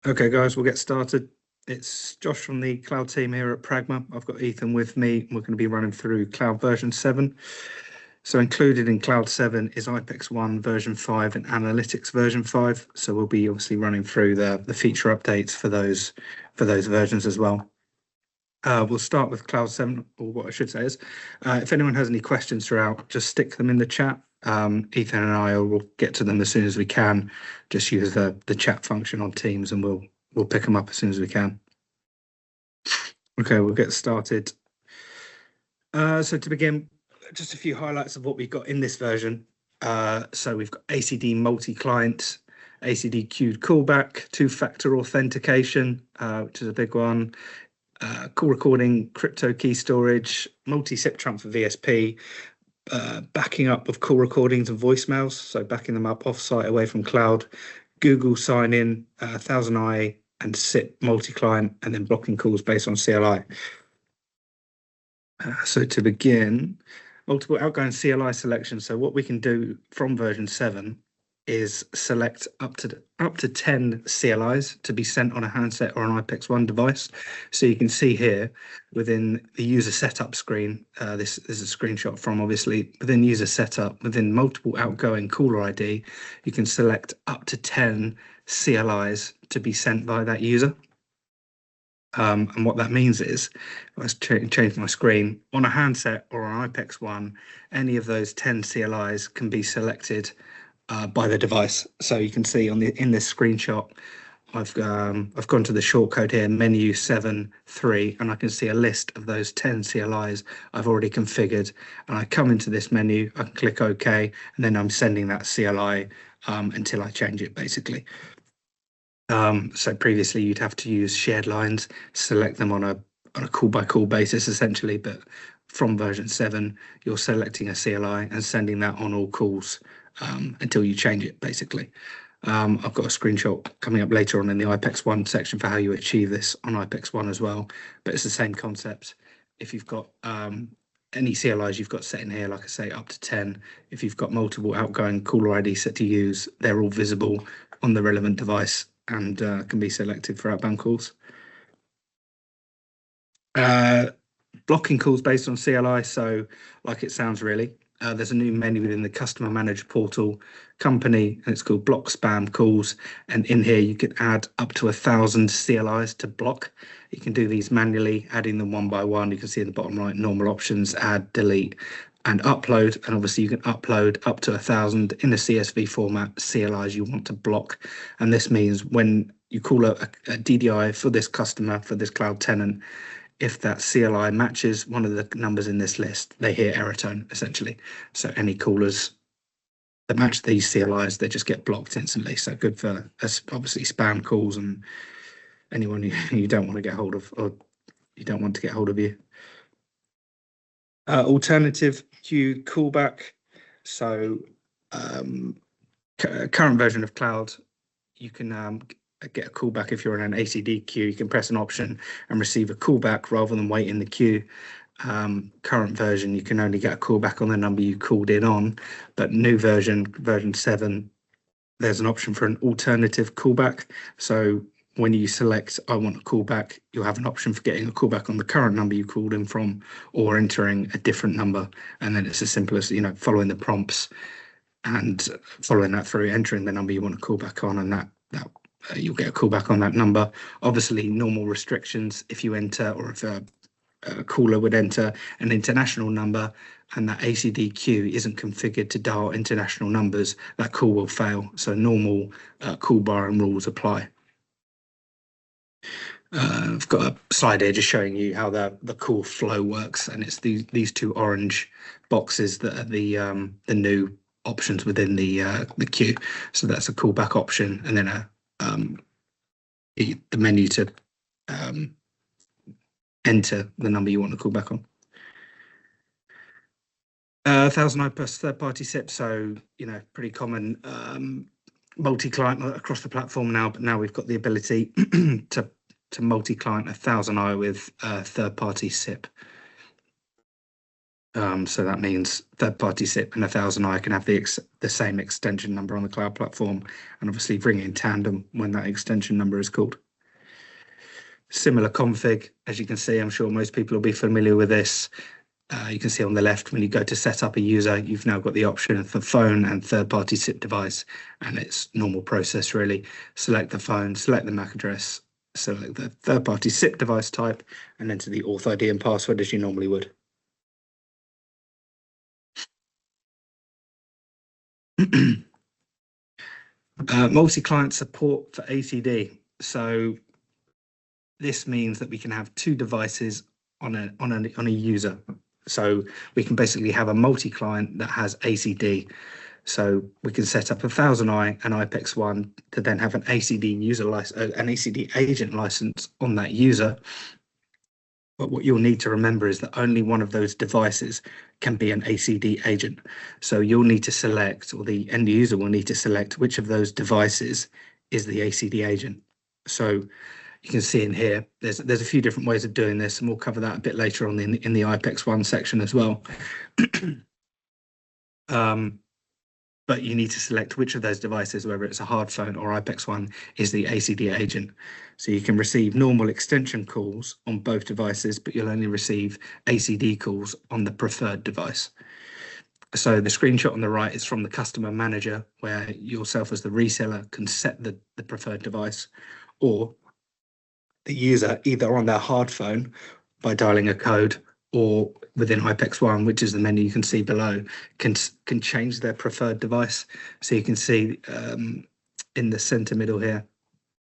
Okay, guys, we'll get started. It's Josh from the cloud team here at Pragma. I've got Ethan with me. We're going to be running through cloud version 7. So included in cloud 7 is iPECS 1 version 5 and analytics version 5. So we'll be obviously running through the feature updates for those versions as well. We'll start with cloud 7, or what I should say is, if anyone has any questions throughout, just stick them in the chat. Ethan and I will get to them as soon as we can. Just use the chat function on Teams, and we'll pick them up as soon as we can. Okay, we'll get started. So to begin, just a few highlights of what we've got in this version. So we've got ACD multi-client, ACD queued callback, two-factor authentication, which is a big one. Call recording, crypto key storage, multi-SIP transfer VSP, backing up of call recordings and voicemails, so backing them up off-site away from cloud, Google sign-in, ThousandEye and SIP multi-client, and then blocking calls based on CLI. So to begin, multiple outgoing CLI selection. So what we can do from version 7 is select up to 10 CLIs to be sent on a handset or an iPECS 1 device. So you can see here within the user setup screen, this is a screenshot from obviously within user setup, within multiple outgoing caller ID, you can select up to 10 CLIs to be sent by that user. And what that means is, let's change my screen, on a handset or an iPECS 1, any of those 10 CLIs can be selected by the device. So you can see in this screenshot, I've gone to the shortcode here, menu 7.3, and I can see a list of those 10 CLIs I've already configured. And I come into this menu, I can click OK, and then I'm sending that CLI until I change it, basically. So previously you'd have to use shared lines, select them on a call by call basis essentially, but from version 7 you're selecting a CLI and sending that on all calls until you change it, basically. I've got a screenshot coming up later on in the iPECS 1 section for how you achieve this on iPECS 1 as well, but it's the same concept. If you've got any CLIs you've got set in here, like I say, up to 10, if you've got multiple outgoing caller ID set to use, they're all visible on the relevant device and can be selected for outbound calls. Blocking calls based on CLI, so like it sounds really. There's a new menu within the Customer Manager portal company, and it's called Block Spam Calls. And in here, you can add up to 1,000 CLIs to block. You can do these manually, adding them one by one. You can see in the bottom right, normal options, add, delete, and upload. And obviously, you can upload up to 1,000 in a CSV format CLIs you want to block. And this means when you call a DDI for this customer, for this cloud tenant, if that CLI matches one of the numbers in this list, they hear error tone, essentially. So any callers that match these CLIs, they just get blocked instantly. So good for obviously spam calls and anyone you don't want to get hold of, or you don't want to get hold of you. Alternative queue callback. So current version of cloud, you can get a callback if you're in an ACD queue. You can press an option and receive a callback rather than wait in the queue. Current version, you can only get a callback on the number you called in on, but new version 7, there's an option for an alternative callback. So when you select I want a callback, you'll have an option for getting a callback on the current number you called in from, or entering a different number. And then it's as simple as, following the prompts and following that through, entering the number you want to call back on, and that you'll get a callback on that number. Obviously, normal restrictions if you enter, or if a caller would enter an international number and that ACD queue isn't configured to dial international numbers, that call will fail. So normal call bar and rules apply. I've got a slide here just showing you how the call flow works, and it's these two orange boxes that are the new options within the queue. So that's a callback option, and then the menu to enter the number you want to call back on. ThousandEye plus third-party SIP, so pretty common multi-client across the platform now. But now we've got the ability to multi-client a ThousandEye with third-party SIP. So that means third-party SIP and 1000i can have the same extension number on the cloud platform, and obviously ring in tandem when that extension number is called. Similar config, as you can see, I'm sure most people will be familiar with this. You can see on the left, when you go to set up a user, you've now got the option for phone and third-party SIP device, and it's normal process really. Select the phone, select the MAC address, select the third-party SIP device type, and enter the auth ID and password as you normally would. Multi-client support for ACD. So this means that we can have two devices on a user. So we can basically have a multi-client that has ACD. So we can set up 1000i and iPECS 1 to then have an ACD user license, an ACD agent license on that user. But what you'll need to remember is that only one of those devices can be an ACD agent. So you'll need to select, or the end user will need to select, which of those devices is the ACD agent. So you can see in here, there's a few different ways of doing this, and we'll cover that a bit later on in the iPECS 1 section as well. But you need to select which of those devices, whether it's a hard phone or iPECS 1, is the ACD agent. So you can receive normal extension calls on both devices, but you'll only receive ACD calls on the preferred device. So the screenshot on the right is from the customer manager, where yourself as the reseller can set the preferred device, or the user either on their hard phone by dialing a code, or within iPECS 1, which is the menu you can see below, can change their preferred device. So you can see in the center middle here,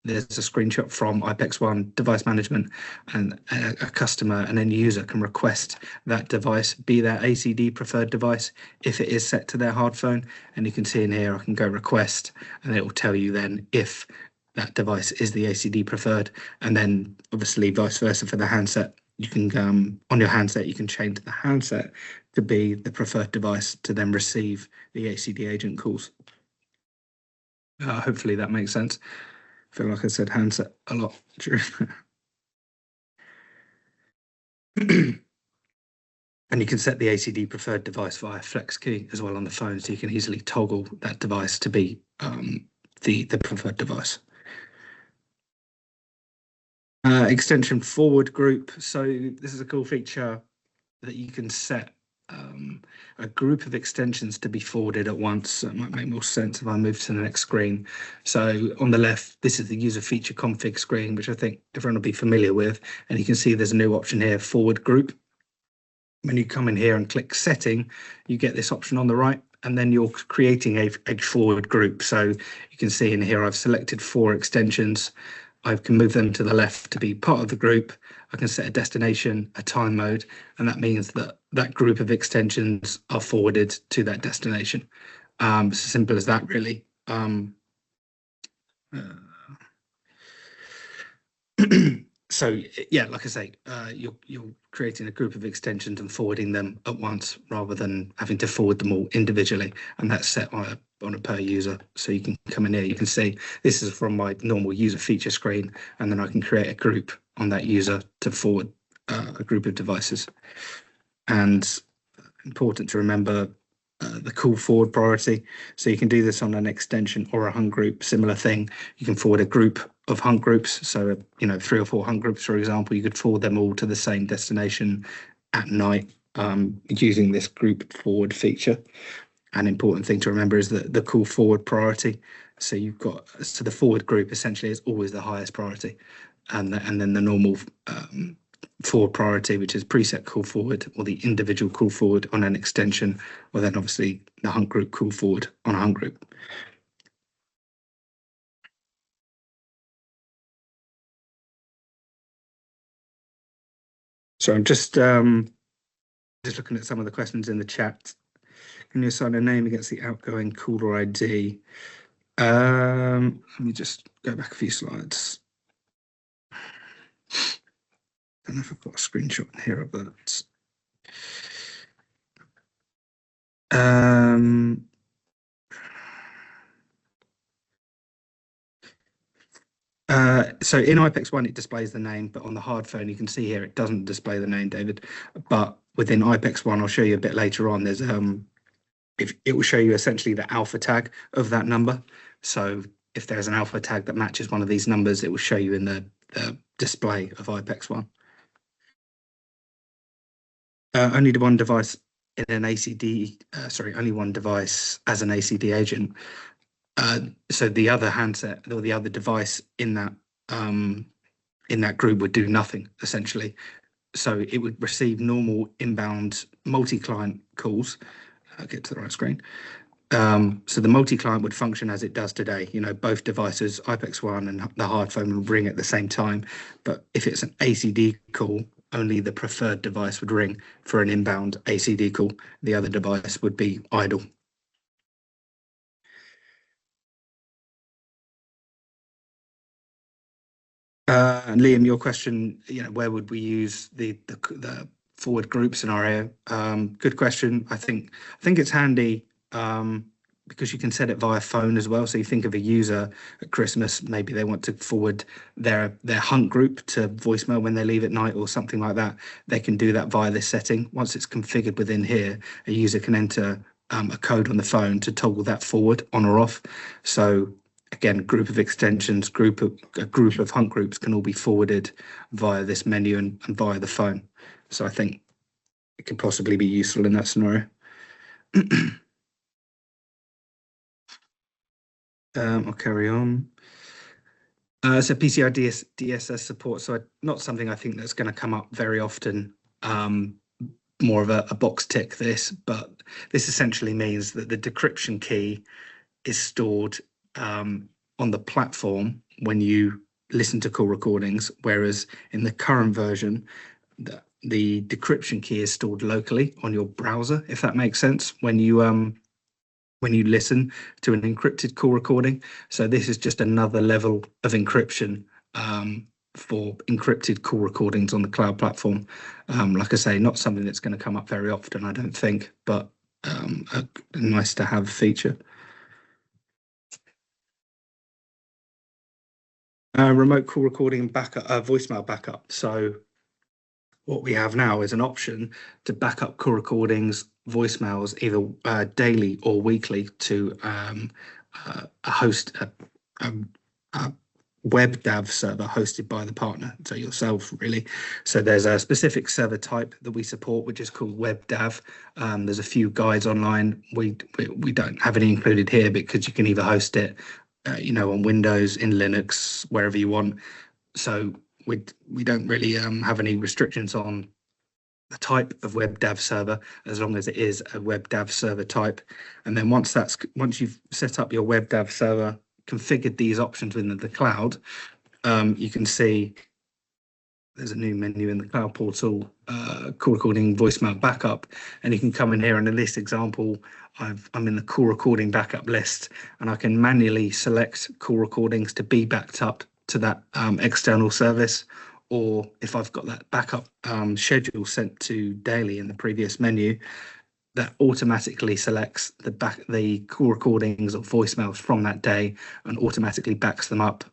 there's a screenshot from iPECS 1 device management, and a customer, an end user, can request that device be their ACD preferred device if it is set to their hard phone. And you can see in here, I can go request, and it will tell you then if that device is the ACD preferred, and then obviously vice versa for the handset. You can on your handset, you can change the handset to be the preferred device to then receive the ACD agent calls. Hopefully that makes sense. I feel like I said handset a lot during and you can set the ACD preferred device via flex key as well on the phone, so you can easily toggle that device to be the preferred device. Extension forward group. So this is a cool feature that you can set a group of extensions to be forwarded at once. It might make more sense if I move to the next screen. So on the left, this is the user feature config screen, which I think everyone will be familiar with. And you can see there's a new option here, forward group. When you come in here and click setting, you get this option on the right, and then you're creating a forward group. So you can see in here, I've selected 4 extensions. I can move them to the left to be part of the group. I can set a destination, a time mode, and that means that that group of extensions are forwarded to that destination. It's as simple as that, really. So yeah, like I say, you're creating a group of extensions and forwarding them at once rather than having to forward them all individually, and that's set on a per user. So you can come in here, you can see this is from my normal user feature screen, and then I can create a group on that user to forward a group of devices. And important to remember the call forward priority. So you can do this on an extension or a hung group, similar thing. You can forward a group of hung groups. So, 3 or 4 hung groups, for example, you could forward them all to the same destination at night using this group forward feature. An important thing to remember is that the call forward priority. So the forward group essentially is always the highest priority. And then the normal forward priority, which is preset call forward, or the individual call forward on an extension, or then obviously the hung group call forward on a hung group. So I'm just looking at some of the questions in the chat. Can you assign a name against the outgoing caller ID? Let me just go back a few slides. I don't know if I've got a screenshot in here of that. So in iPECS 1, it displays the name, but on the hard phone, you can see here, it doesn't display the name, David. But within iPECS 1, I'll show you a bit later on, there's if it will show you essentially the alpha tag of that number. So if there's an alpha tag that matches one of these numbers, it will show you in the display of iPECS 1. Only the one device in an ACD, only one device as an ACD agent. So the other handset or the other device in that group would do nothing essentially. So it would receive normal inbound multi-client calls. I'll get to the right screen. So the multi-client would function as it does today. Both devices, iPECS 1 and the hard phone, will ring at the same time. But if it's an ACD call, only the preferred device would ring for an inbound ACD call. The other device would be idle. Liam, your question, where would we use the forward group scenario? Good question. I think it's handy because you can set it via phone as well. So you think of a user at Christmas, maybe they want to forward their hunt group to voicemail when they leave at night or something like that. They can do that via this setting. Once it's configured within here, a user can enter a code on the phone to toggle that forward on or off. So again, group of extensions, a group of hunt groups can all be forwarded via this menu and via the phone. So I think it could possibly be useful in that scenario. I'll carry on. So PCI DSS support. So not something I think that's going to come up very often. More of a box tick this, but this essentially means that the decryption key is stored on the platform when you listen to call recordings, whereas in the current version, the decryption key is stored locally on your browser, if that makes sense, when you listen to an encrypted call recording. So this is just another level of encryption for encrypted call recordings on the cloud platform. Like I say, not something that's going to come up very often, I don't think, but a nice to have feature. Remote call recording backup, voicemail backup. So what we have now is an option to back up call recordings, voicemails, either daily or weekly to a web dev server hosted by the partner, so yourself really. So there's a specific server type that we support, which is called web dev. There's a few guides online. We don't have any included here because you can either host it on Windows, in Linux, wherever you want. So we don't really have any restrictions on the type of web dev server, as long as it is a web dev server type. And then once you've set up your web dev server, configured these options within the cloud, you can see there's a new menu in the cloud portal, call recording voicemail backup, and you can come in here. And in this example, I'm in the call recording backup list, and I can manually select call recordings to be backed up to that external service, or if I've got that backup schedule sent to daily in the previous menu, that automatically selects the call recordings or voicemails from that day and automatically backs them up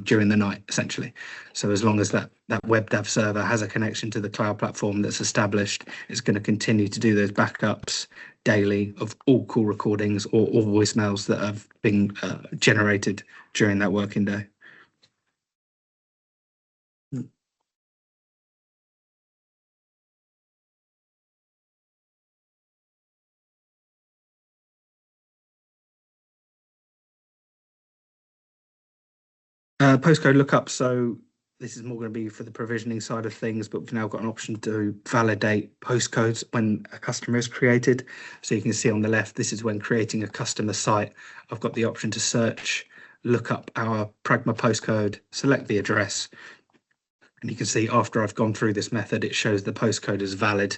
during the night, essentially. So as long as that web dev server has a connection to the cloud platform that's established, it's going to continue to do those backups daily of all call recordings or all voicemails that have been generated during that working day. Postcode lookup. So this is more going to be for the provisioning side of things, but we've now got an option to validate postcodes when a customer is created. So you can see on the left, this is when creating a customer site. I've got the option to search, look up our Pragma postcode, select the address, and you can see after I've gone through this method, it shows the postcode is valid.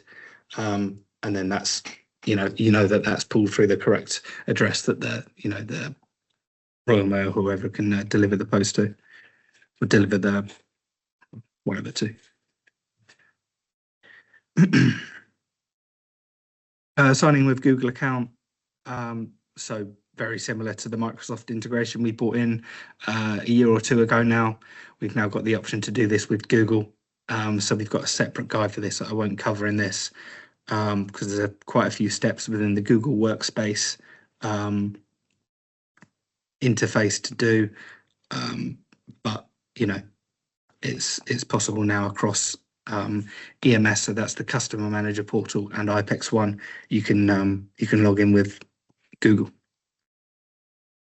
And then that's, that's pulled through the correct address that the Royal Mail, whoever can deliver the post to, or deliver the whatever to. Signing with Google account. So very similar to the Microsoft integration we brought in a year or two ago now. We've now got the option to do this with Google. So we've got a separate guide for this that I won't cover in this. because there's quite a few steps within the Google Workspace interface to do. But it's possible now across EMS, so that's the Customer Manager Portal, and iPECS One. You can log in with Google,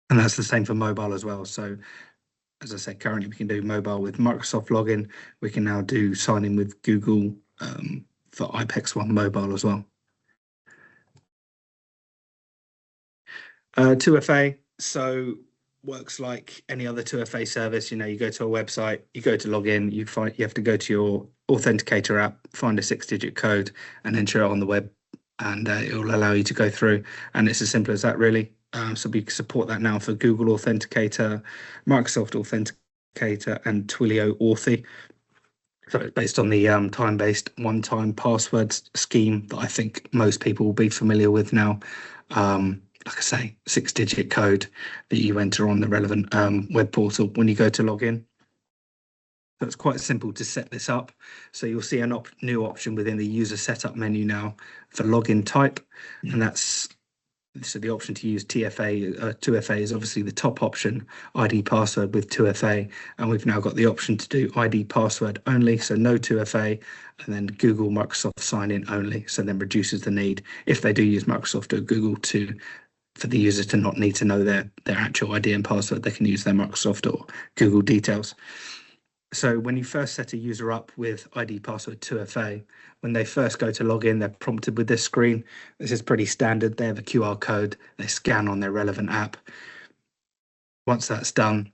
and that's the same for mobile as well. So as I said, currently we can do mobile with Microsoft login. We can now do sign in with Google for iPECS One mobile as well. 2FA, so works like any other 2FA service. You go to a website, you go to log in, you have to go to your authenticator app, find a 6-digit code, and enter it on the web, and it will allow you to go through. And it's as simple as that, really. So we support that now for Google Authenticator, Microsoft Authenticator, and Twilio Authy. So it's based on the time-based one-time password scheme that I think most people will be familiar with now. Like I say, 6-digit code that you enter on the relevant web portal when you go to log in. So it's quite simple to set this up. So you'll see a new option within the user setup menu now for login type, and that's so the option to use 2FA is obviously the top option, ID password with 2FA, and we've now got the option to do ID password only, so no 2FA, and then Google Microsoft sign in only, so then reduces the need, if they do use Microsoft or Google, for the user to not need to know their actual ID and password. They can use their Microsoft or Google details. So when you first set a user up with ID password 2FA, when they first go to log in, they're prompted with this screen. This is pretty standard. They have a QR code. They scan on their relevant app. Once that's done,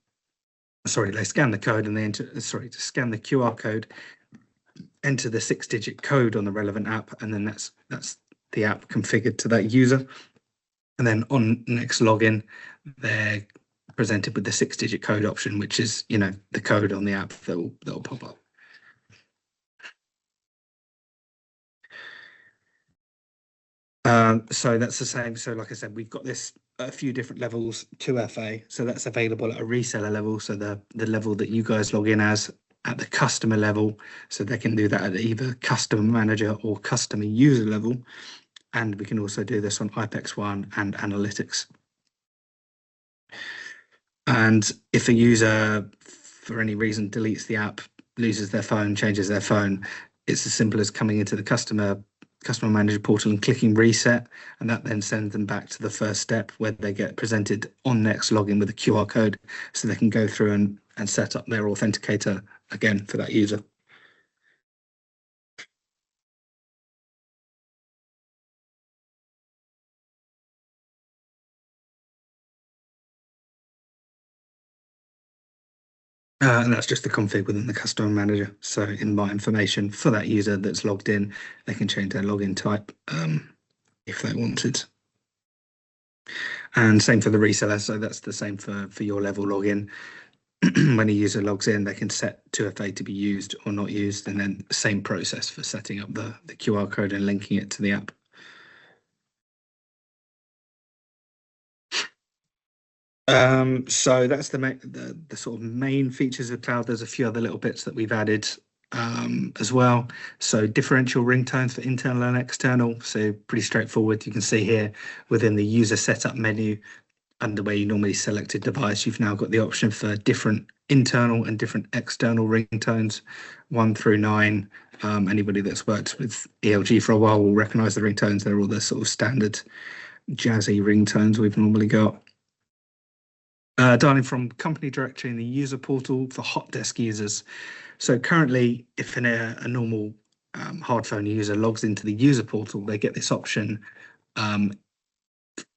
they scan the code and they to scan the QR code, enter the 6-digit code on the relevant app, and then that's the app configured to that user. And then on next login, they're presented with the 6-digit code option, which is, the code on the app that'll pop up. So that's the same. So like I said, we've got this a few different levels 2FA. So that's available at a reseller level. So the level that you guys log in as at the customer level. So they can do that at either customer manager or customer user level. And we can also do this on iPECS One and Analytics. And if a user, for any reason, deletes the app, loses their phone, changes their phone, it's as simple as coming into the customer manager portal and clicking reset, and that then sends them back to the first step where they get presented on next login with a QR code, so they can go through and set up their authenticator again for that user. And that's just the config within the customer manager. So in my information for that user that's logged in, they can change their login type if they wanted. And same for the reseller. So that's the same for your level login. When a user logs in, they can set 2FA to be used or not used, and then same process for setting up the QR code and linking it to the app. So that's the sort of main features of cloud. There's a few other little bits that we've added as well. So differential ringtones for internal and external. So pretty straightforward. You can see here within the user setup menu, under where you normally select a device, you've now got the option for different internal and different external ringtones, 1 through 9. Anybody that's worked with ELG for a while will recognize the ringtones. They're all the sort of standard jazzy ringtones we've normally got. Dialing from company directory in the user portal for hot desk users. So currently, if a normal hard phone user logs into the user portal, they get this option.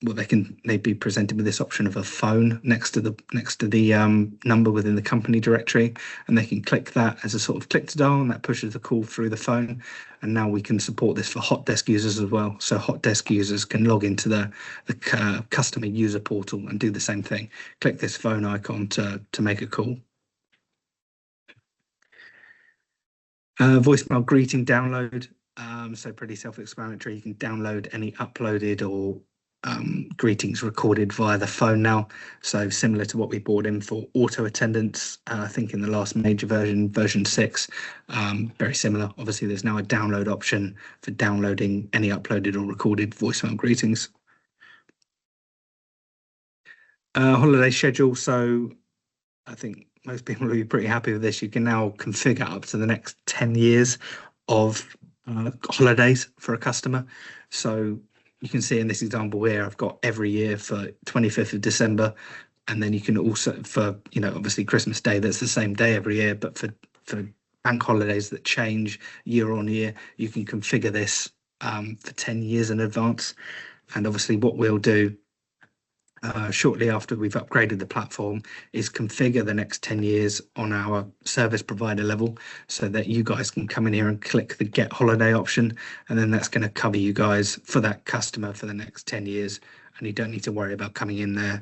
They'd be presented with this option of a phone next to the number within the company directory, and they can click that as a sort of click to dial, and that pushes the call through the phone. And now we can support this for hot desk users as well. So hot desk users can log into the customer user portal and do the same thing. Click this phone icon to make a call. Voicemail greeting download. So pretty self-explanatory. You can download any uploaded or greetings recorded via the phone now. So similar to what we brought in for auto attendance, I think in the last major version 6, very similar. Obviously, there's now a download option for downloading any uploaded or recorded voicemail greetings. Holiday schedule. So I think most people will be pretty happy with this. You can now configure up to the next 10 years of holidays for a customer. So you can see in this example here, I've got every year for 25th of December. And then you can also, for, obviously Christmas Day, that's the same day every year. But for bank holidays that change year on year, you can configure this for 10 years in advance. And obviously what we'll do shortly after we've upgraded the platform is configure the next 10 years on our service provider level so that you guys can come in here and click the get holiday option, and then that's going to cover you guys for that customer for the next 10 years, and you don't need to worry about coming in there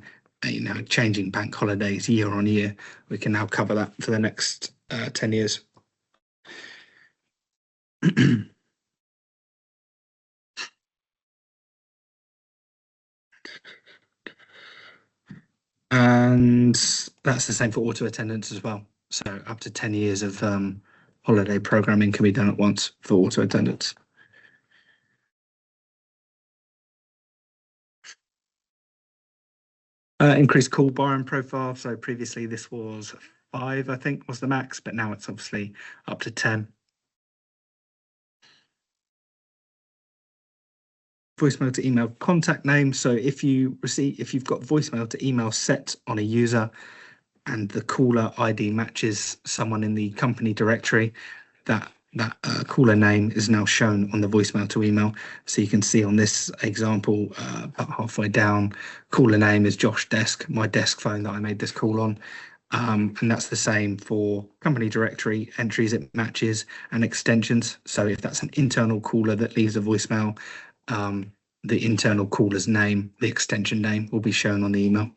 changing bank holidays year on year. We can now cover that for the next 10 years. And that's the same for auto attendance as well. So up to 10 years of holiday programming can be done at once for auto attendance. Increased call borrowing profile. So previously this was 5, I think, was the max, but now it's obviously up to 10. Voicemail to email contact name. So if you've got voicemail to email set on a user and the caller ID matches someone in the company directory, that caller name is now shown on the voicemail to email. So you can see on this example, about halfway down, caller name is Josh Desk, my desk phone that I made this call on. And that's the same for company directory entries it matches and extensions. So if that's an internal caller that leaves a voicemail, the internal caller's name, the extension name, will be shown on the email.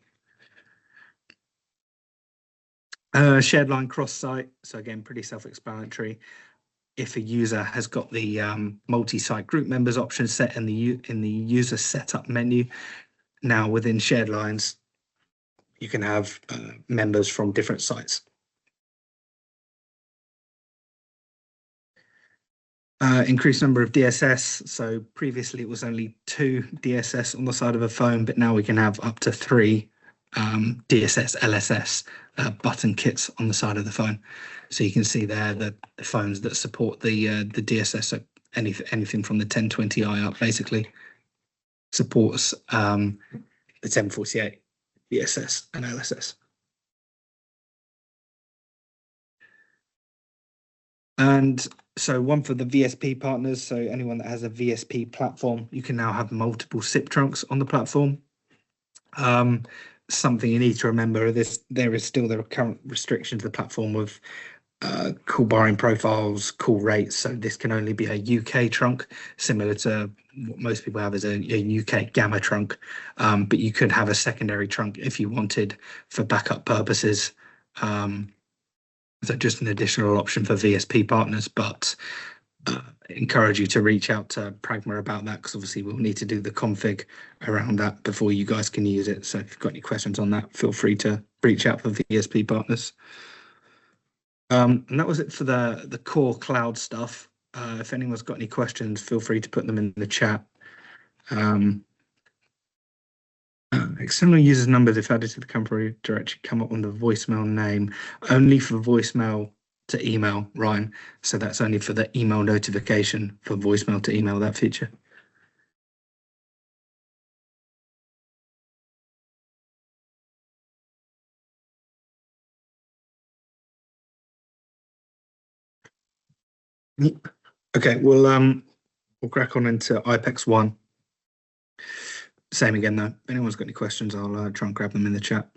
Shared line cross-site. So again, pretty self-explanatory. If a user has got the multi-site group members option set in the user setup menu, now within shared lines, you can have members from different sites. Increased number of DSS. So previously it was only 2 DSS on the side of a phone, but now we can have up to 3 DSS, LSS button kits on the side of the phone. So you can see there the phones that support the DSS, so anything from the 1020i up basically supports the 1048 DSS and LSS. And so one for the VSP partners, so anyone that has a VSP platform, you can now have multiple SIP trunks on the platform. Something you need to remember is there are current restrictions to the platform with call borrowing profiles, call rates. So this can only be a UK trunk, similar to what most people have as a UK gamma trunk. But you could have a secondary trunk if you wanted for backup purposes. So just an additional option for VSP partners, but encourage you to reach out to Pragma about that, because obviously we'll need to do the config around that before you guys can use it. So if you've got any questions on that, feel free to reach out for VSP partners. And that was it for the core cloud stuff. If anyone's got any questions, feel free to put them in the chat. External users numbers, if added to the company directory, come up on the voicemail name, only for voicemail to email, Ryan. So that's only for the email notification for voicemail to email, that feature. Okay, we'll crack on into iPECS 1. Same again though. If anyone's got any questions, I'll try and grab them in the chat.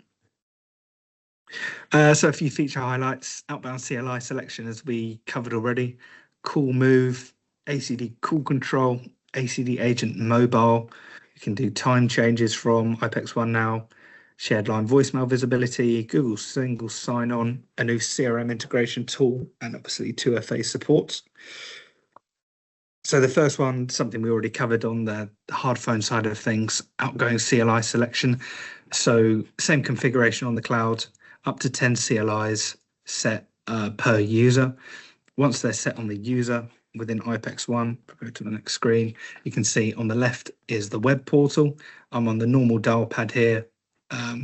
So a few feature highlights: outbound CLI selection, as we covered already, call move, ACD call control, ACD agent mobile. You can do time changes from iPECS 1 now, shared line voicemail visibility, Google single sign-on, a new CRM integration tool, and obviously 2FA support. So the first one, something we already covered on the hard phone side of things, outgoing CLI selection. So same configuration on the cloud, up to 10 CLIs set per user. Once they're set on the user within iPECS 1, go to the next screen, you can see on the left is the web portal. I'm on the normal dial pad here.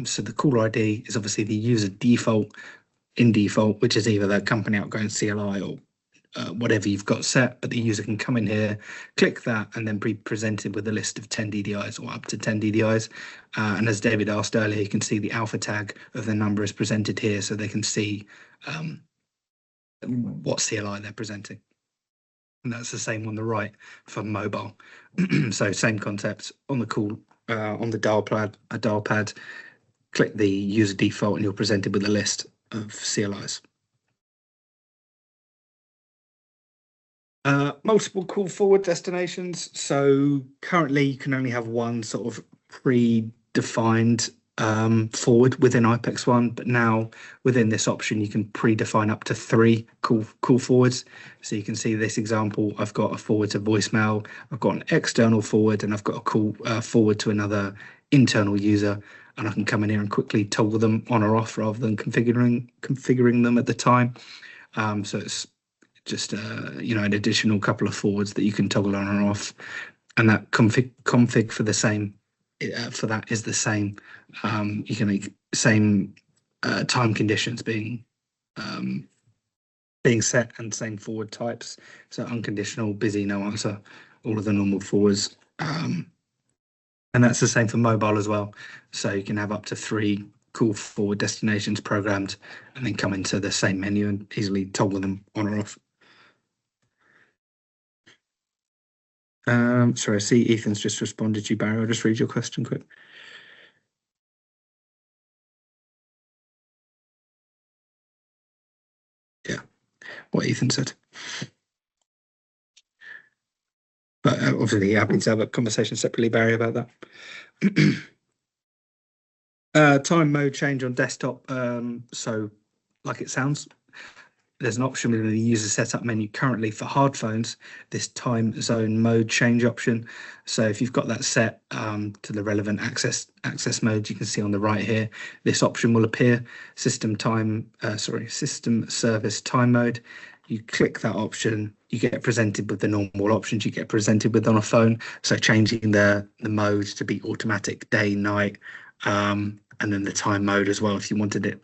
So the caller ID is obviously the user default in default, which is either the company outgoing CLI or whatever you've got set, but the user can come in here, click that, and then be presented with a list of 10 DDIs or up to 10 DDIs. And as David asked earlier, you can see the alpha tag of the number is presented here, so they can see what CLI they're presenting. And that's the same on the right for mobile. So same concept on the call, on the dial pad, click the user default, and you're presented with a list of CLIs. Multiple call forward destinations. So currently you can only have one sort of predefined forward within iPECS 1, but now within this option you can predefine up to 3 call forwards. So you can see this example, I've got a forward to voicemail, I've got an external forward, and I've got a call forward to another internal user, and I can come in here and quickly toggle them on or off rather than configuring them at the time. So it's just an additional couple of forwards that you can toggle on or off, and that config for the same for that is the same. You can make same time conditions being set and same forward types. So unconditional, busy, no answer, all of the normal forwards. And that's the same for mobile as well. So you can have up to 3 call forward destinations programmed and then come into the same menu and easily toggle them on or off. Sorry, I see Ethan's just responded to you, Barry. I'll just read your question quick. Yeah, what Ethan said. But obviously, happy to have a conversation separately, Barry, about that. Time mode change on desktop. So, like it sounds, there's an option within the user setup menu currently for hard phones, this time zone mode change option. So if you've got that set to the relevant access mode, you can see on the right here, this option will appear, system service time mode. You click that option, you get presented with the normal options you get presented with on a phone. So changing the mode to be automatic day, night, and then the time mode as well if you wanted it.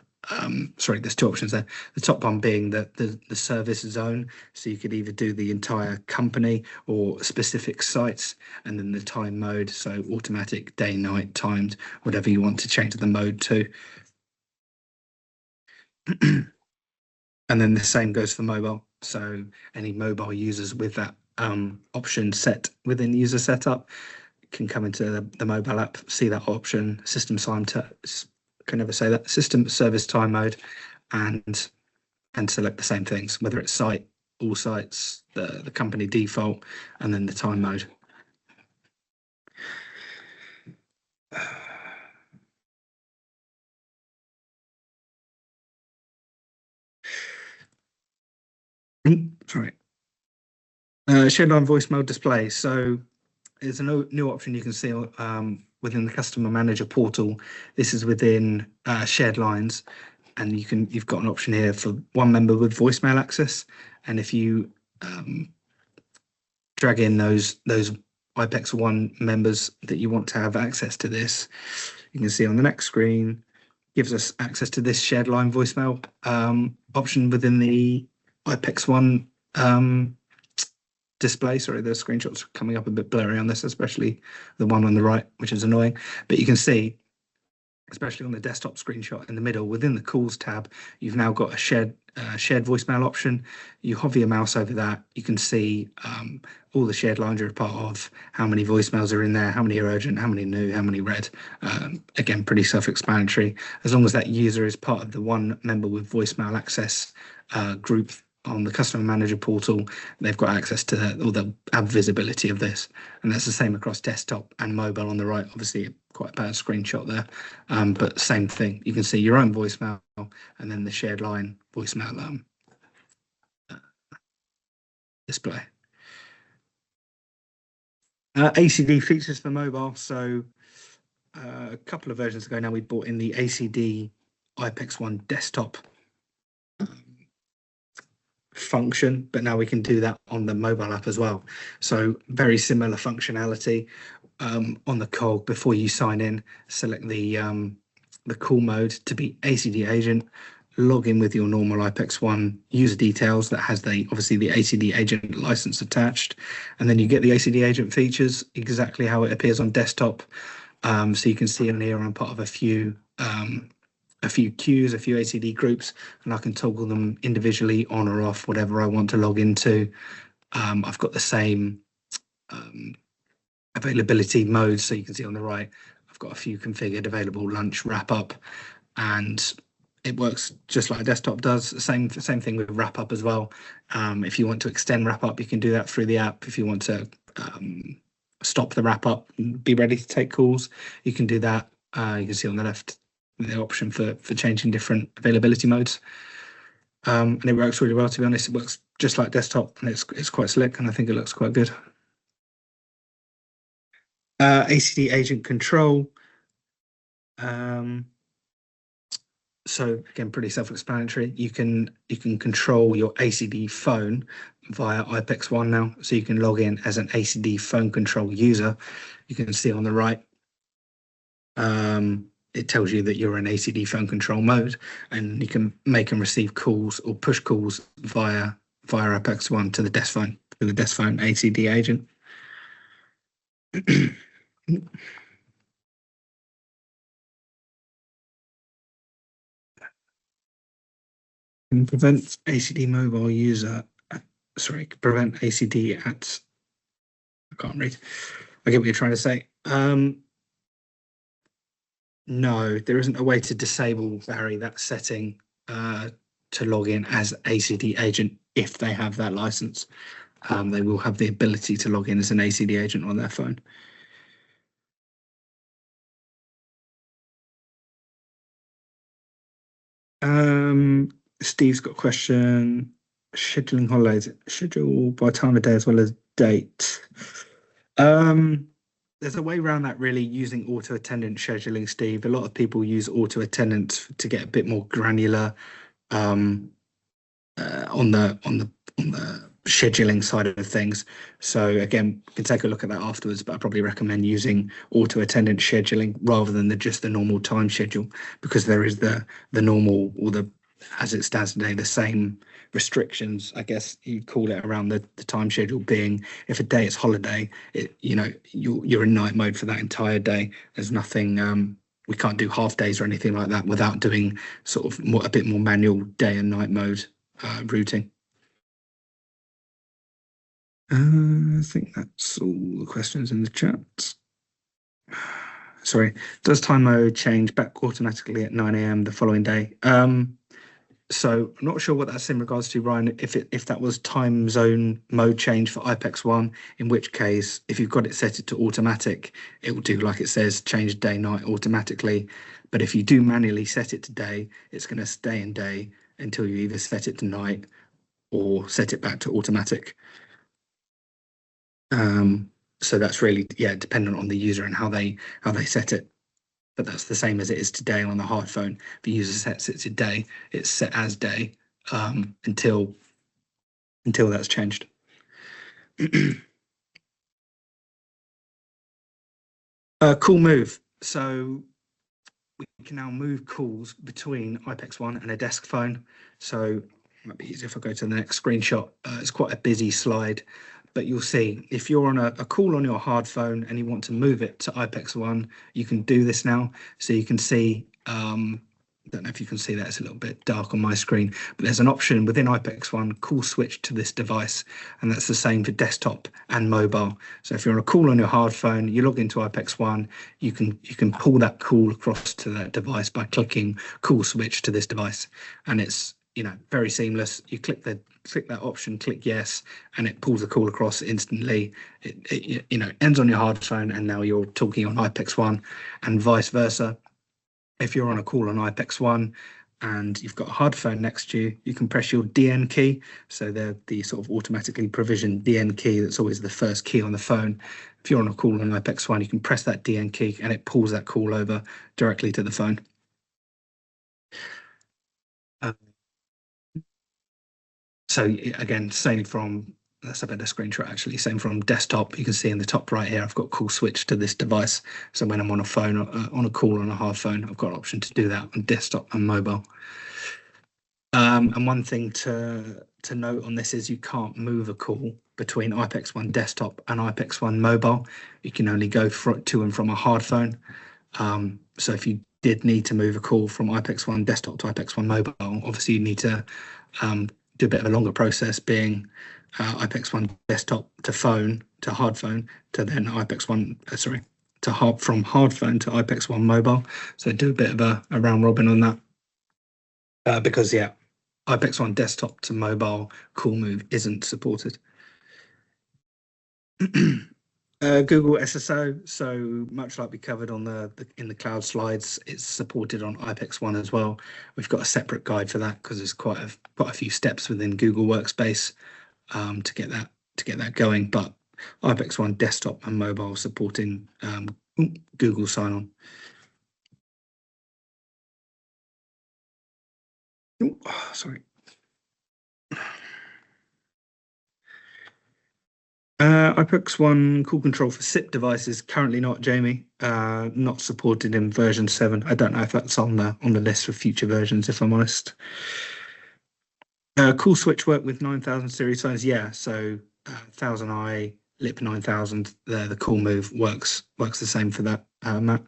There's 2 options there. The top one being the service zone, so you could either do the entire company or specific sites, and then the time mode, so automatic, day, night, timed, whatever you want to change the mode to. And then the same goes for mobile. So any mobile users with that option set within the user setup can come into the mobile app, see that option, system service time mode, and select the same things, whether it's site, all sites, the company default, and then the time mode. Sorry. Shared line voicemail display. So there's a new option you can see within the customer manager portal. This is within shared lines, and you've got an option here for one member with voicemail access. And if you drag in those iPECS 1 members that you want to have access to this, you can see on the next screen, gives us access to this shared line voicemail option within the iPECS 1 display. Sorry, the screenshots are coming up a bit blurry on this, especially the one on the right, which is annoying. But you can see, especially on the desktop screenshot in the middle, within the calls tab, you've now got a shared voicemail option. You hover your mouse over that, you can see all the shared lines you're a part of, how many voicemails are in there, how many are urgent, how many new, how many read. Again, pretty self-explanatory. As long as that user is part of the one member with voicemail access group on the customer manager portal, they've got access to that, or they'll have visibility of this. And that's the same across desktop and mobile on the right. Obviously quite a bad screenshot there, but same thing. You can see your own voicemail and then the shared line voicemail display. ACD features for mobile. So a couple of versions ago now, we brought in the ACD iPECS 1 desktop function, but now we can do that on the mobile app as well. So very similar functionality. On the cog, before you sign in, select the call mode to be ACD agent, log in with your normal iPECS 1 user details that has obviously the ACD agent license attached, and then you get the ACD agent features exactly how it appears on desktop. So you can see in here I'm part of a few queues, a few ACD groups, and I can toggle them individually on or off, whatever I want to log into. I've got the same availability modes, so you can see on the right, I've got a few configured: available, lunch, wrap up, and it works just like a desktop does. Same thing with wrap up as well. If you want to extend wrap up, you can do that through the app. If you want to stop the wrap up and be ready to take calls, you can do that. You can see on the left the option for changing different availability modes. And it works really well, to be honest. It works just like desktop, and it's quite slick, and I think it looks quite good. ACD agent control. So again, pretty self-explanatory. You can control your ACD phone via iPECS 1 now. So you can log in as an ACD phone control user. You can see on the right, it tells you that you're in ACD phone control mode, and you can make and receive calls or push calls via iPECS 1 to the desk phone, to the desk phone ACD agent. And prevent ACD mobile user. Prevent ACD at. I can't read. I get what you're trying to say. No, there isn't a way to disable, Barry, that setting to log in as ACD agent if they have that license. They will have the ability to log in as an ACD agent on their phone. Steve's got a question. Scheduling holidays, schedule by time of day as well as date. There's a way around that, really, using auto attendant scheduling, Steve. A lot of people use auto attendant to get a bit more granular on the scheduling side of things. So again, we can take a look at that afterwards, but I probably recommend using auto attendant scheduling rather than just the normal time schedule, because there is the normal, or the, as it stands today, the same restrictions, I guess you'd call it, around the time schedule, being if a day is holiday, you're in night mode for that entire day. There's nothing, we can't do half days or anything like that without doing sort of a bit more manual day and night mode routing. I think that's all the questions in the chat. Sorry, does time mode change back automatically at 9 a.m. the following day? So I'm not sure what that's in regards to, Ryan, if that was time zone mode change for iPECS 1, in which case, if you've got it set it to automatic, it will do, like it says, change day, night automatically. But if you do manually set it to day, it's going to stay in day until you either set it to night or set it back to automatic. So that's really, dependent on the user and how they set it. But that's the same as it is today on the hard phone. If the user sets it to day, it's set as day until that's changed. Cool move. So we can now move calls between iPECS 1 and a desk phone. So it might be easier if I go to the next screenshot. It's quite a busy slide, but you'll see if you're on a call on your hard phone and you want to move it to iPECS 1, you can do this now. So you can see, I don't know if you can see that, it's a little bit dark on my screen, but there's an option within iPECS 1, call switch to this device, and that's the same for desktop and mobile. So if you're on a call on your hard phone, you log into iPECS 1, you can pull that call across to that device by clicking call switch to this device, and it's very seamless. You click that option, click yes, and it pulls the call across instantly. It ends on your hard phone, and now you're talking on iPECS 1, and vice versa. If you're on a call on iPECS 1, and you've got a hard phone next to you, you can press your DN key. So they're the sort of automatically provisioned DN key that's always the first key on the phone. If you're on a call on iPECS 1, you can press that DN key and it pulls that call over directly to the phone. Uh, so again, same from, that's a better screenshot actually, same from desktop. You can see in the top right here, I've got call switch to this device. So when I'm on a phone, on a call on a hard phone, I've got an option to do that on desktop and mobile. And one thing to note on this is you can't move a call between iPECS 1 desktop and iPECS 1 mobile. You can only go to and from a hard phone. So if you did need to move a call from iPECS 1 desktop to iPECS 1 mobile, obviously you need to do a bit of a longer process, being iPECS 1 desktop to phone to hard phone to then iPECS 1, sorry, to from hard phone to iPECS 1 mobile. So do a bit of a round robin on that because yeah, iPECS 1 desktop to mobile call move isn't supported. Google SSO, so much like we covered on in the cloud slides, it's supported on iPECS 1 as well. We've got a separate guide for that because there's quite a few steps within Google Workspace to get that going. But iPECS 1 desktop and mobile supporting Google sign-on. Oh, sorry. iPECS 1 call control for SIP devices currently not, Jamie. Not supported in version 7. I don't know if that's on the list for future versions, if I'm honest. Call switch work with 9000 series phones, yeah. So 1000i, LIP 9000, the call move works the same for that, Matt.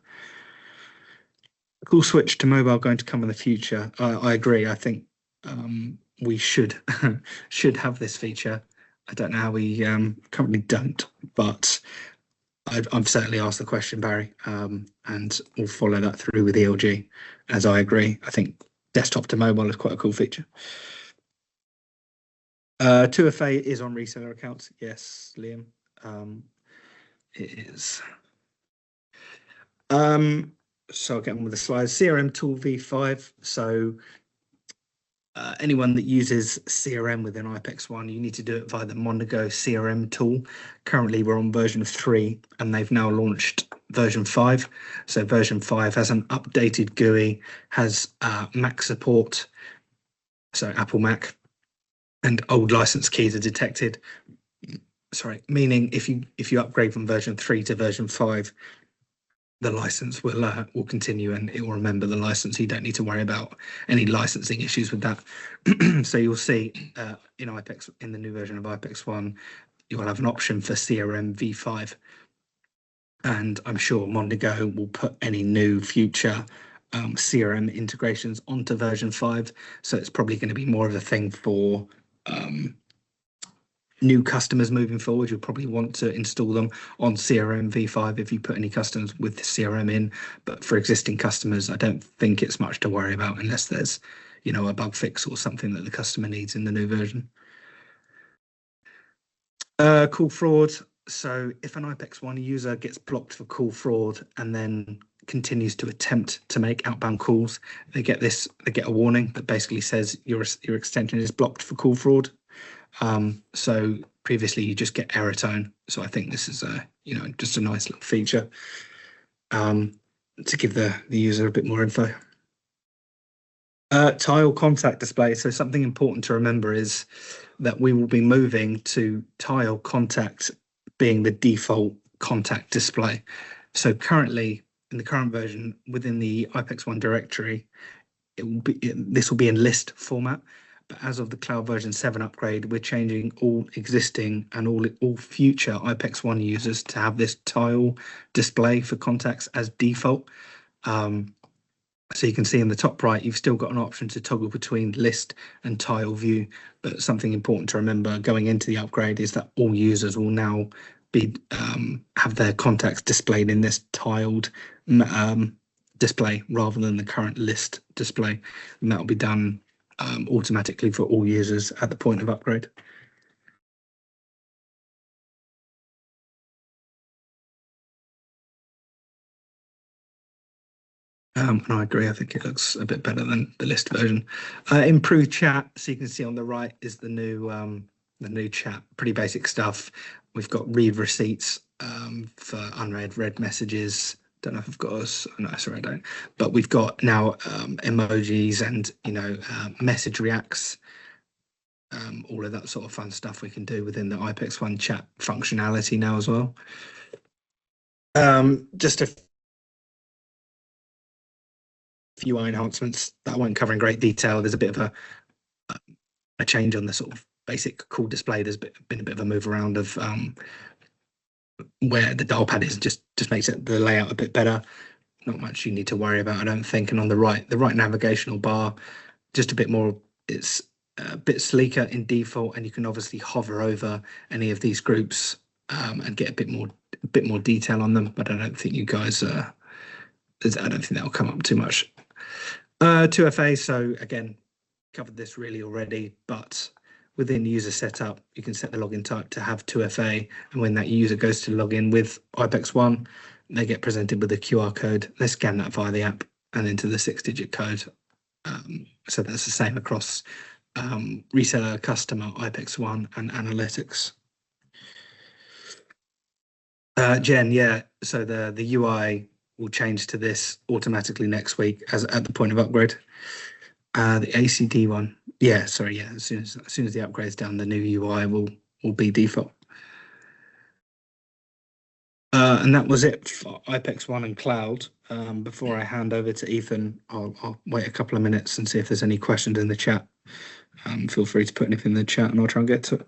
Cool switch to mobile going to come in the future. I agree. I think we should should have this feature. I don't know how we currently don't, but I've certainly asked the question, Barry, and we'll follow that through with ELG, as I agree. I think desktop to mobile is quite a cool feature. 2FA is on reseller accounts. Yes, Liam, it is. So I'll get on with the slides. CRM tool V5. So anyone that uses CRM within iPECS 1, you need to do it via the Mondigo CRM tool. Currently, we're on version 3, and they've now launched version 5. So version 5 has an updated GUI, has Mac support, so Apple Mac, and old license keys are detected. Sorry, meaning if you upgrade from version 3 to version 5, the license will continue and it will remember the license. You don't need to worry about any licensing issues with that. So you'll see in iPECS, in the new version of iPECS 1, you'll have an option for CRM V5. And I'm sure Mondigo will put any new future CRM integrations onto version 5. So it's probably going to be more of a thing for new customers moving forward. You'll probably want to install them on CRM V5 if you put any customers with CRM in. But for existing customers, I don't think it's much to worry about unless there's, a bug fix or something that the customer needs in the new version. Call fraud. So if an iPECS 1 user gets blocked for call fraud and then continues to attempt to make outbound calls, they get a warning that basically says your extension is blocked for call fraud. So previously you just get error tone. So I think this is just a nice little feature to give the user a bit more info. Tile contact display. So something important to remember is that we will be moving to tile contact being the default contact display. So currently in the current version within the iPECS 1 directory, this will be in list format. But as of the cloud version 7 upgrade, we're changing all existing and all future iPECS 1 users to have this tile display for contacts as default. So you can see in the top right, you've still got an option to toggle between list and tile view. But something important to remember going into the upgrade is that all users will now be have their contacts displayed in this tiled display rather than the current list display. And that will be done automatically for all users at the point of upgrade. And I agree. I think it looks a bit better than the list version. Improved chat, so you can see on the right is the new chat. Pretty basic stuff. We've got read receipts for unread read messages. Don't know if I've got us. No, sorry, I don't. But we've got now emojis and message reacts. All of that sort of fun stuff we can do within the iPECS One chat functionality now as well. Just a few enhancements that I won't cover in great detail. There's a bit of a change on the sort of basic call display. There's been a bit of a move around of where the dial pad is. Just makes it the layout a bit better. Not much you need to worry about, I don't think. And on the right navigational bar, just a bit more. It's a bit sleeker in default, and you can obviously hover over any of these groups and get a bit more detail on them. But I don't think you guys. I don't think that'll come up too much. 2FA. So again, covered this really already, but within user setup, you can set the login type to have 2FA, and when that user goes to log in with iPECS One, they get presented with a QR code. They scan that via the app and into the 6-digit code. So that's the same across reseller, customer, iPECS One, and analytics. Jen, yeah. So the UI will change to this automatically next week as at the point of upgrade. The ACD one, yeah. Sorry, yeah. As soon as the upgrade's done, the new UI will be default. And that was it for iPECS One and Cloud. Before I hand over to Ethan, I'll wait a couple of minutes and see if there's any questions in the chat. Feel free to put anything in the chat, and I'll try and get to it.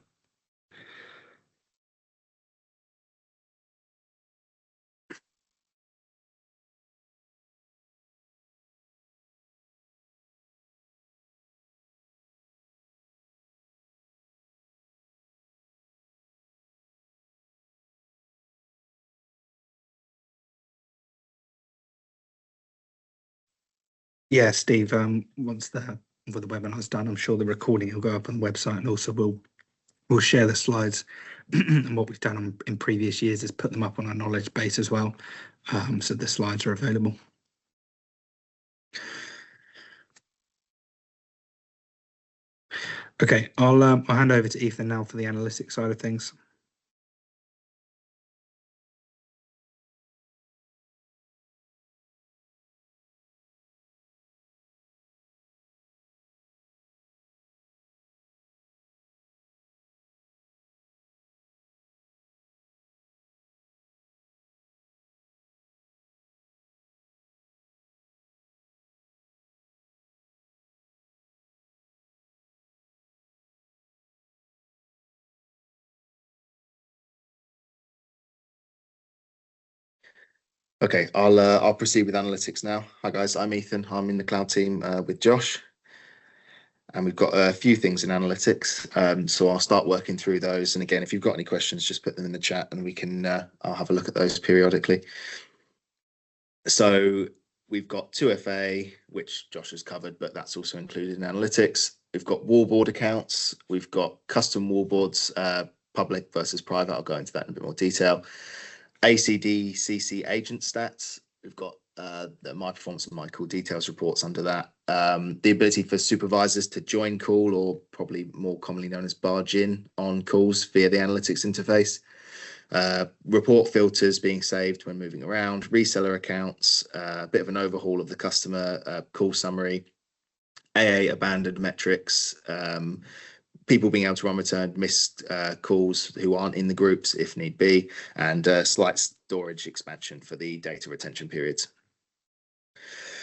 Yeah, Steve. Once the webinar's done, I'm sure the recording will go up on the website, and also we'll share the slides. And what we've done in previous years is put them up on our knowledge base as well, so the slides are available. Okay, I'll hand over to Ethan now for the analytics side of things. Okay, I'll proceed with analytics now. Hi guys, I'm Ethan. I'm in the cloud team with Josh, and we've got a few things in analytics. So I'll start working through those. And again, if you've got any questions, just put them in the chat, and we can I'll have a look at those periodically. So we've got 2FA, which Josh has covered, but that's also included in analytics. We've got wallboard accounts. We've got custom wallboards, public versus private. I'll go into that in a bit more detail. ACD, CC agent stats. We've got the My Performance and My Call details reports under that. The ability for supervisors to join call, or probably more commonly known as barge in on calls via the analytics interface. Report filters being saved when moving around. Reseller accounts. A bit of an overhaul of the customer call summary. AA abandoned metrics. People being able to return missed calls who aren't in the groups if need be, and slight storage expansion for the data retention periods.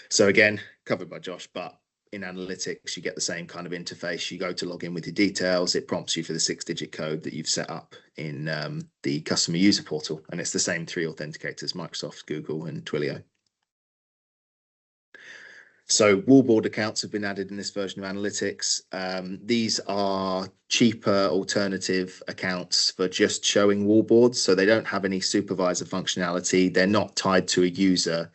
So again, covered by Josh, but in analytics, you get the same kind of interface. You go to log in with your details. It prompts you for the 6-digit code that you've set up in the customer user portal. And it's the same 3 authenticators, Microsoft, Google, and Twilio. So wallboard accounts have been added in this version of analytics. These are cheaper alternative accounts for just showing wallboards. So they don't have any supervisor functionality. They're not tied to a user.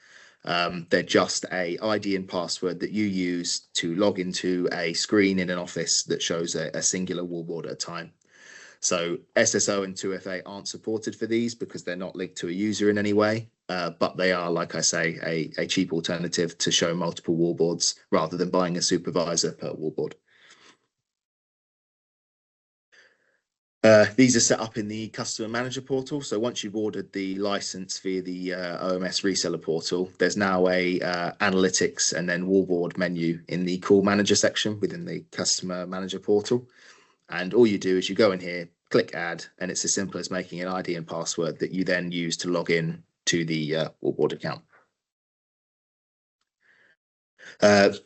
They're just a ID and password that you use to log into a screen in an office that shows a singular wallboard at a time. So SSO and 2FA aren't supported for these because they're not linked to a user in any way. but they are, like I say, a cheap alternative to show multiple wallboards rather than buying a supervisor per wallboard. These are set up in the customer manager portal. So once you've ordered the license via the OMS reseller portal, there's now a analytics and then wallboard menu in the call manager section within the customer manager portal. And all you do is you go in here, click add, and it's as simple as making an ID and password that you then use to log in to the wallboard account.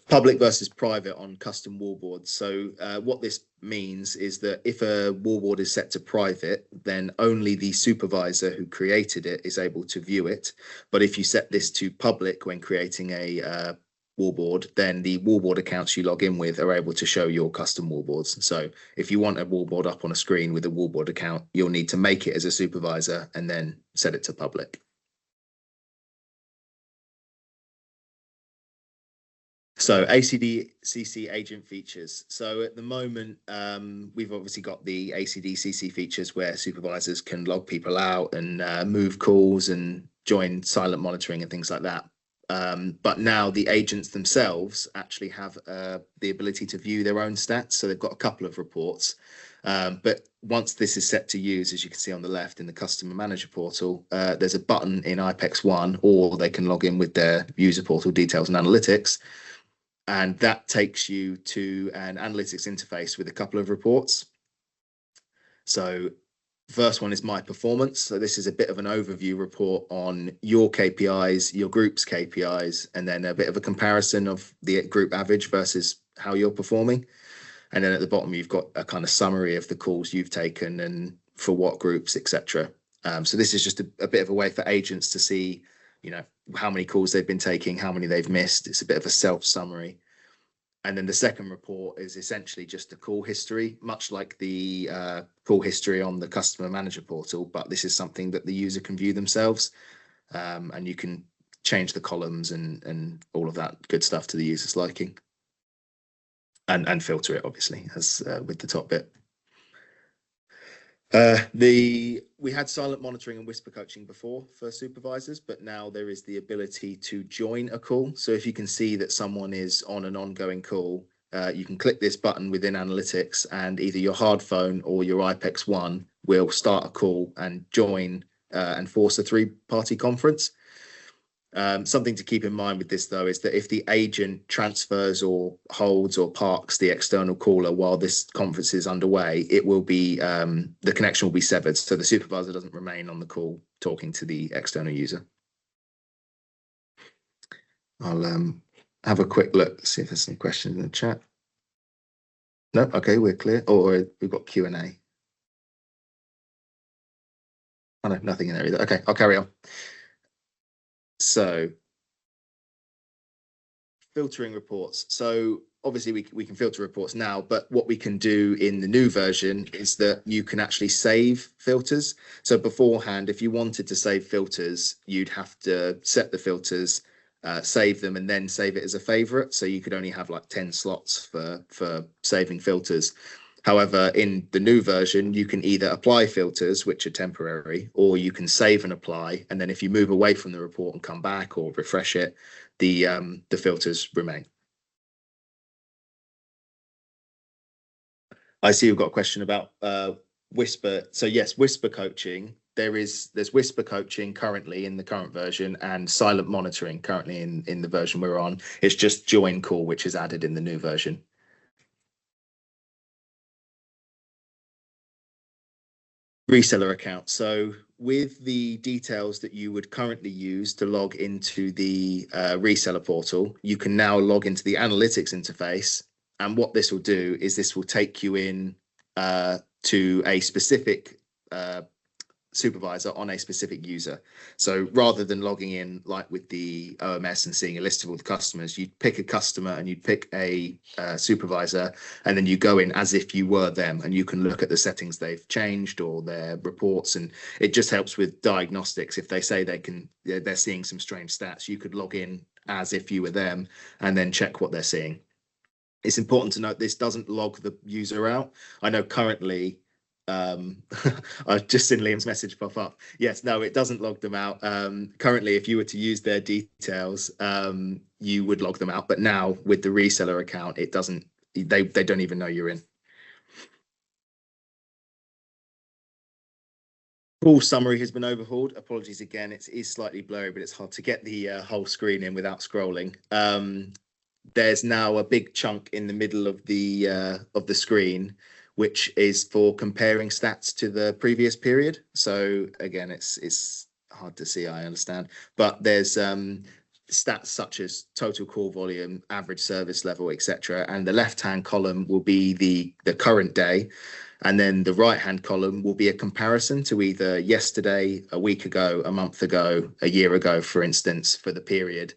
Public versus private on custom wallboards. So what this means is that if a wallboard is set to private, then only the supervisor who created it is able to view it. But if you set this to public when creating a wallboard, then the wallboard accounts you log in with are able to show your custom wallboards. So if you want a wallboard up on a screen with a wallboard account, you'll need to make it as a supervisor and then set it to public. So ACDCC agent features. So at the moment, we've obviously got the ACDCC features where supervisors can log people out and move calls and join silent monitoring and things like that. But now the agents themselves actually have the ability to view their own stats. So they've got a couple of reports. But once this is set to use, as you can see on the left in the customer manager portal, there's a button in iPECS 1, or they can log in with their user portal details and analytics. And that takes you to an analytics interface with a couple of reports. So first one is my performance. So this is a bit of an overview report on your KPIs, your group's KPIs, and then a bit of a comparison of the group average versus how you're performing. And then at the bottom, you've got a kind of summary of the calls you've taken and for what groups, etc. So this is just a bit of a way for agents to see, how many calls they've been taking, how many they've missed. It's a bit of a self summary. And then the second report is essentially just a call history, much like the call history on the customer manager portal, but this is something that the user can view themselves, and you can change the columns and all of that good stuff to the user's liking, and filter it obviously as with the top bit. We had silent monitoring and whisper coaching before for supervisors, but now there is the ability to join a call. So if you can see that someone is on an ongoing call, you can click this button within analytics, and either your hard phone or your iPECS 1 will start a call and join and force a three-party conference. Something to keep in mind with this, though, is that if the agent transfers or holds or parks the external caller while this conference is underway, it will be the connection will be severed, so the supervisor doesn't remain on the call talking to the external user. I'll have a quick look, see if there's some questions in the chat. No, okay, we're clear. Or we've got Q&A. Oh no, nothing in there either. Okay, I'll carry on. So filtering reports. So obviously we can filter reports now, but what we can do in the new version is that you can actually save filters. So beforehand, if you wanted to save filters, you'd have to set the filters, save them, and then save it as a favorite. So you could only have like 10 slots for saving filters. However, in the new version, you can either apply filters, which are temporary, or you can save and apply. And then if you move away from the report and come back or refresh it, the filters remain. I see you've got a question about whisper. So yes, whisper coaching. There's whisper coaching currently in the current version, and silent monitoring currently in the version we're on. It's just join call, which is added in the new version. Reseller account. So with the details that you would currently use to log into the reseller portal, you can now log into the analytics interface. And what this will do is this will take you in to a specific supervisor on a specific user. So rather than logging in like with the OMS and seeing a list of all the customers, you'd pick a customer and you'd pick a supervisor, and then you go in as if you were them, and you can look at the settings they've changed or their reports, and it just helps with diagnostics. If they say they're seeing some strange stats, you could log in as if you were them and then check what they're seeing. It's important to note this doesn't log the user out. I know currently I've just seen Liam's message pop up. Yes, no, it doesn't log them out. Currently, if you were to use their details, you would log them out. But now with the reseller account, it doesn't. They don't even know you're in. Full summary has been overhauled. Apologies again, it is slightly blurry, but it's hard to get the whole screen in without scrolling. There's now a big chunk in the middle of the screen, which is for comparing stats to the previous period. So again, it's hard to see, I understand, but there's stats such as total call volume, average service level, etc. And the left-hand column will be the current day. And then the right-hand column will be a comparison to either yesterday, a week ago, a month ago, a year ago, for instance, for the period.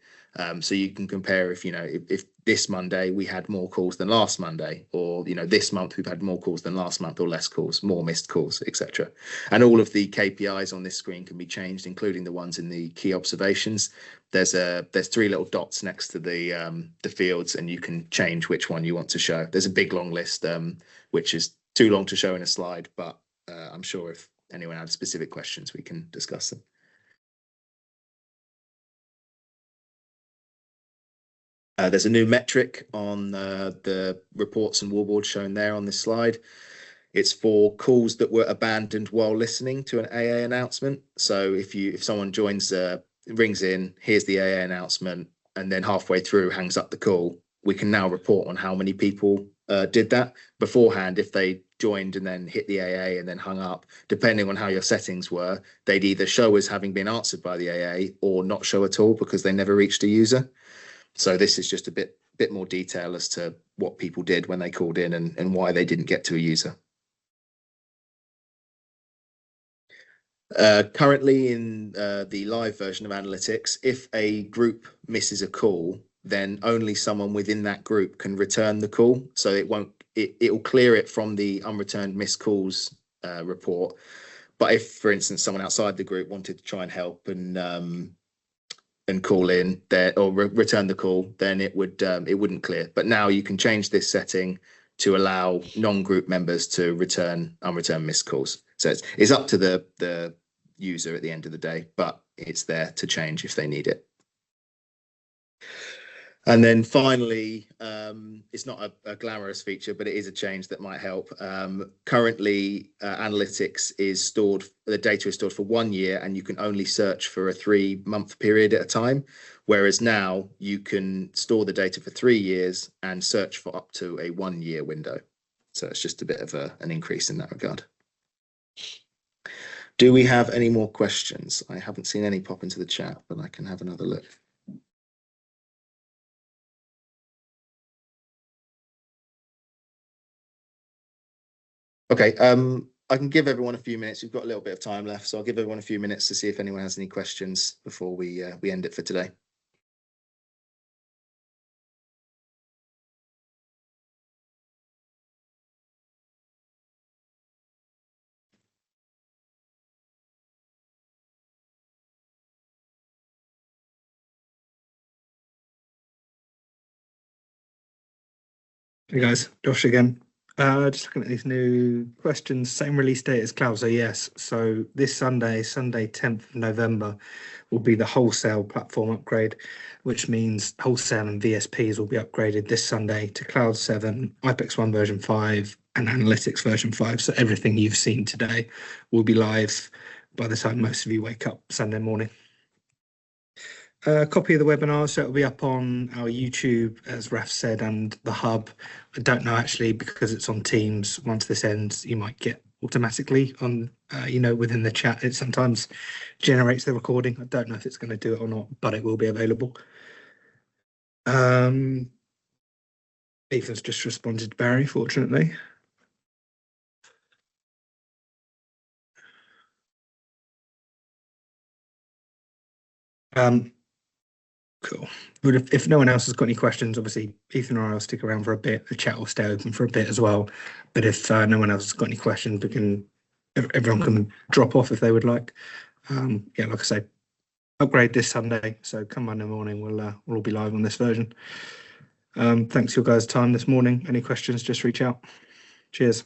So you can compare if this Monday we had more calls than last Monday, or this month we've had more calls than last month, or less calls, more missed calls, etc. And all of the KPIs on this screen can be changed, including the ones in the key observations. There's 3 little dots next to the fields, and you can change which one you want to show. There's a big long list, which is too long to show in a slide, but I'm sure if anyone had specific questions, we can discuss them. There's a new metric on the reports and wallboards shown there on this slide. It's for calls that were abandoned while listening to an AA announcement. So if someone joins, rings in, hears the AA announcement, and then halfway through hangs up the call, we can now report on how many people did that. Beforehand, if they joined and then hit the AA and then hung up, depending on how your settings were, they'd either show as having been answered by the AA or not show at all because they never reached a user. So this is just a bit more detail as to what people did when they called in and why they didn't get to a user. Currently in the live version of analytics, if a group misses a call, then only someone within that group can return the call. So it'll clear it from the unreturned missed calls report. But if, for instance, someone outside the group wanted to try and help and call in there or return the call, then it wouldn't clear. But now you can change this setting to allow non-group members to return unreturned missed calls. So it's up to the user at the end of the day, but it's there to change if they need it. And then finally, it's not a glamorous feature, but it is a change that might help. Currently, analytics the data is stored for 1 year, and you can only search for a 3-month period at a time. Whereas now you can store the data for 3 years and search for up to a 1-year window. So it's just a bit of an increase in that regard. Do we have any more questions? I haven't seen any pop into the chat, but I can have another look. Okay, I can give everyone a few minutes. We've got a little bit of time left, so I'll give everyone a few minutes to see if anyone has any questions before we end it for today. Hey guys, Josh again. Just looking at these new questions. Same release date as cloud, so yes. So this Sunday 10th of November, will be the wholesale platform upgrade, which means wholesale and VSPs will be upgraded this Sunday to Cloud 7, iPECS 1 version 5, and Analytics version 5. So everything you've seen today will be live by the time most of you wake up Sunday morning. A copy of the webinar, so it'll be up on our YouTube, as Raf said, and the hub. I don't know actually, because it's on Teams. Once this ends, you might get automatically on, within the chat. It sometimes generates the recording. I don't know if it's going to do it or not, but it will be available. Ethan's just responded to Barry, fortunately. Cool. But if no one else has got any questions, obviously Ethan or I will stick around for a bit. The chat will stay open for a bit as well. But if no one else has got any questions, everyone can drop off if they would like. Yeah, like I say, upgrade this Sunday. So come Monday morning, we'll all be live on this version. Thanks for your guys' time this morning. Any questions, just reach out. Cheers.